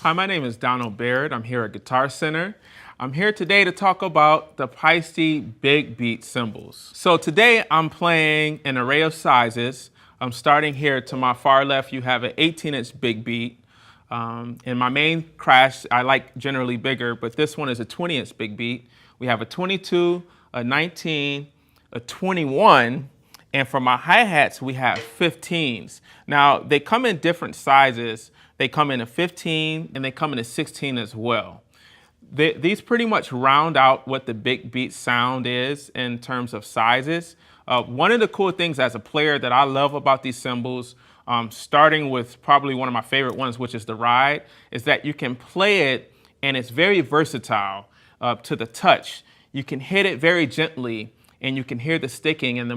Hi, my name is Barrett. I'm here at Guitar Center. I'm here today to talk about the Paiste big beat cymbals. So today I'm playing an array of sizes. I'm starting here to my far left. You have an 18-inch big beat. In my main crash, I like generally bigger, but this one is a 20-inch big beat. We have a 22, a 19, a 21, and for my hi-hats, we have 15s. Now, they come in different sizes. They come in a 15 and they come in a 16 as well. These pretty much round out what the big beat sound is in terms of sizes. One of the cool things as a player that I love about these cymbals, starting with probably one of my favorite ones, which is the ride, is that you can play it and it's very versatile to the touch. You can hit it very gently and you can hear the sticking, and the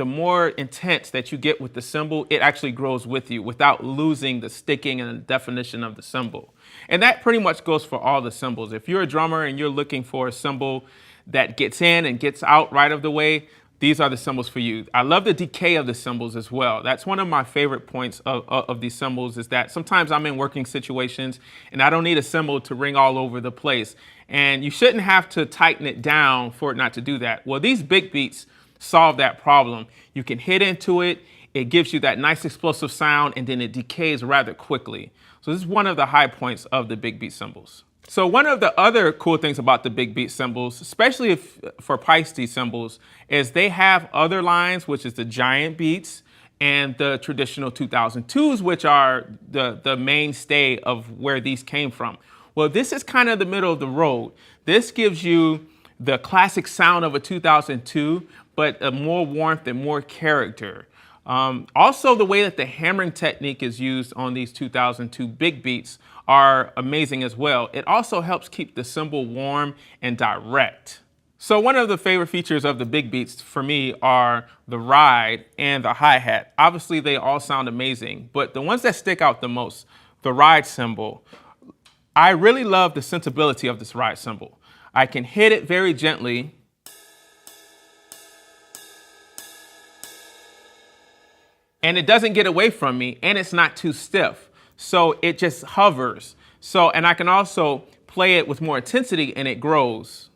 more intense that you get with the cymbal, it actually grows with you without losing the sticking and the definition of the cymbal. And that pretty much goes for all the cymbals. If you're a drummer and you're looking for a cymbal that gets in and gets out right of the way, these are the cymbals for you. I love the decay of the cymbals as well. That's one of my favorite points of these cymbals, is that sometimes I'm in working situations and I don't need a cymbal to ring all over the place. And you shouldn't have to tighten it down for it not to do that. Well, these big beats solve that problem. You can hit into it, it gives you that nice explosive sound, and then it decays rather quickly. So this is one of the high points of the big beat cymbals. So one of the other cool things about the big beat cymbals, especially for Paiste cymbals, is they have other lines, which is the giant beats and the traditional 2002s, which are the mainstay of where these came from. Well, this is kind of the middle of the road. This gives you the classic sound of a 2002, but more warmth and more character. Also, the way that the hammering technique is used on these 2002 big beats are amazing as well. It also helps keep the cymbal warm and direct. So one of the favorite features of the big beats for me are the ride and the hi-hat. Obviously, they all sound amazing, but the ones that stick out the most, the ride cymbal, I really love the sensibility of this ride cymbal. I can hit it very gently, and it doesn't get away from me, and it's not too stiff. So it just hovers. And I can also play it with more intensity and it grows.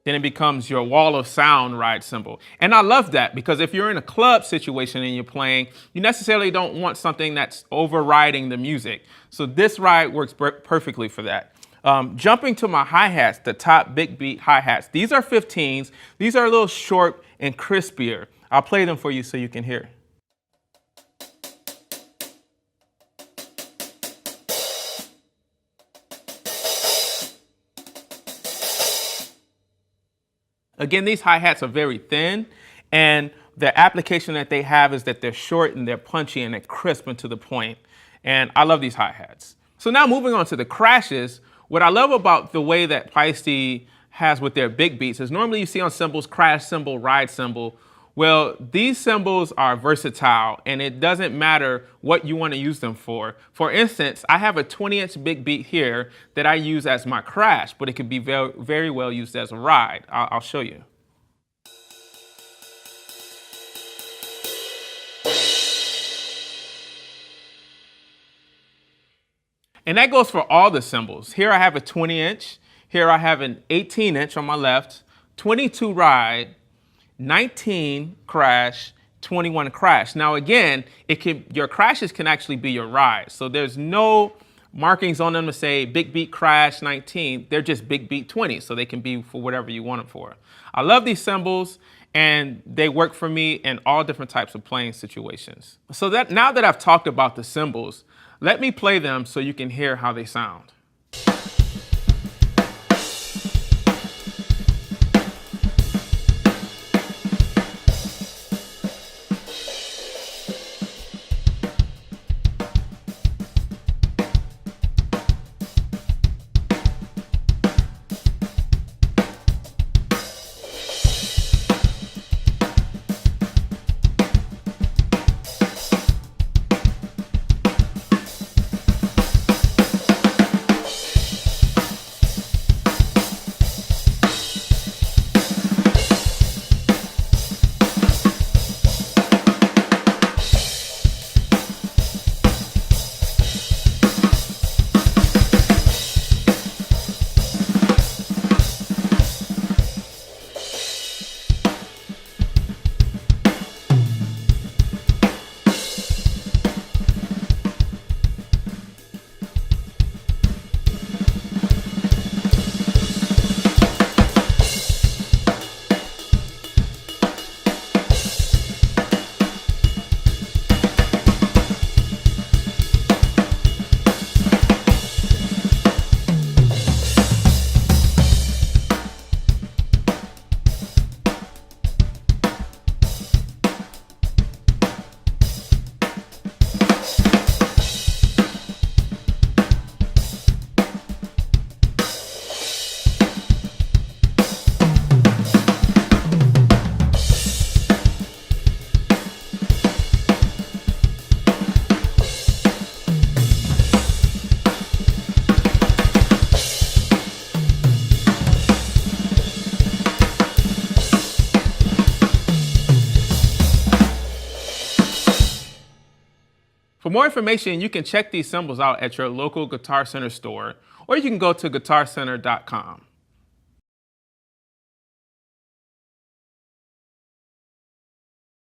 Then it becomes your wall of sound ride cymbal. And I love that, because if you're in a club situation and you're playing, you necessarily don't want something that's overriding the music. So this ride works perfectly for that. Jumping to my hi-hats, the top big beat hi-hats. These are 15s. These are a little short and crispier. I'll play them for you so you can hear. Again, these hi-hats are very thin, and the application that they have is that they're short and they're punchy and they're crisp and to the point. And I love these hi-hats. So now moving on to the crashes, what I love about the way that Paiste has with their big beats is normally you see on cymbals, crash cymbal, ride cymbal. Well, these cymbals are versatile, and it doesn't matter what you want to use them for. For instance, I have a 20-inch big beat here that I use as my crash, but it could be very, very well used as a ride. I'll show you. And that goes for all the cymbals. Here I have a 20-inch. Here I have an 18-inch on my left, 22 ride, 19 crash, 21 crash. Now again, your crashes can actually be your rides. So there's no markings on them to say big beat crash 19. They're just big beat 20, so they can be for whatever you want them for. I love these cymbals, and they work for me in all different types of playing situations. So now that I've talked about the cymbals, let me play them so you can hear how they sound. For more information, you can check these cymbals out at your local Guitar Center store, or you can go to guitarcenter.com.